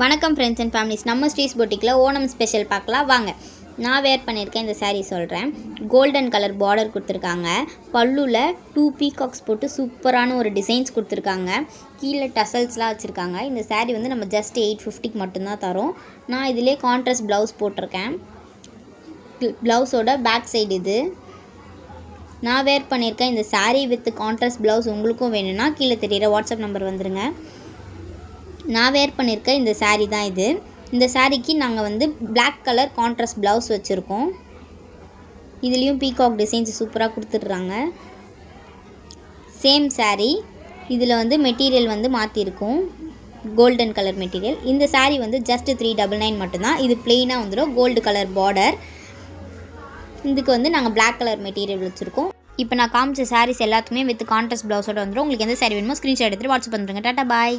வணக்கம் friends and families. நம்ம ஸ்ரீஸ் பொட்டிக்கில் Onam special பார்க்கலாம் வாங்க. நான் வேர் பண்ணியிருக்கேன் இந்த சாரீ சொல்கிறேன். கோல்டன் கலர் பார்டர் கொடுத்துருக்காங்க. பல்லுவில் 2 பீகாக்ஸ் போட்டு சூப்பரான ஒரு டிசைன்ஸ் கொடுத்துருக்காங்க. கீழே டசல்ஸ்லாம் வச்சுருக்காங்க. இந்த சாரீ வந்து நம்ம ஜஸ்ட் 850 மட்டும்தான் தரோம். நான் இதிலே கான்ட்ராஸ்ட் ப்ளவுஸ் போட்டிருக்கேன். ப்ளவுஸோட பேக் சைடு இது. நான் வேர் பண்ணியிருக்கேன் இந்த சாரீ வித் கான்ட்ராஸ்ட் ப்ளவுஸ் உங்களுக்கும் வேணும்னா கீழே தெரிகிற வாட்ஸ்அப் நம்பர் வந்துடுங்க. நான் வேர் பண்ணியிருக்க இந்த சாரீ தான் இது. இந்த சாரீக்கு நாங்கள் வந்து பிளாக் கலர் கான்ட்ராஸ்ட் ப்ளவுஸ் வச்சுருக்கோம். இதுலேயும் பீகாக் டிசைன்ஸ் சூப்பராக கொடுத்துட்றாங்க. சேம் சாரீ. இதில் வந்து மெட்டீரியல் வந்து மாற்றிருக்கும், கோல்டன் கலர் மெட்டீரியல். இந்த சாரீ வந்து ஜஸ்ட் 399 மட்டும்தான். இது பிளெயினாக வந்துடும், கோல்டு கலர் பார்டர். இதுக்கு வந்து நாங்கள் பிளாக் கலர் மெட்டீரியல் வச்சுருக்கோம். இப்போ நான் காமிச்ச சாரீஸ் எல்லாத்துக்குமே வித் கான்ட்ராஸ்ட் ப்ளவுஸோடு வந்துடும். உங்களுக்கு எந்த சாரீ வேணுமோ ஸ்க்ரீன்ஷாட் எடுத்துகிட்டு வாட்ஸ்அப் பண்ணுறேங்க. டாட்டா பாய்.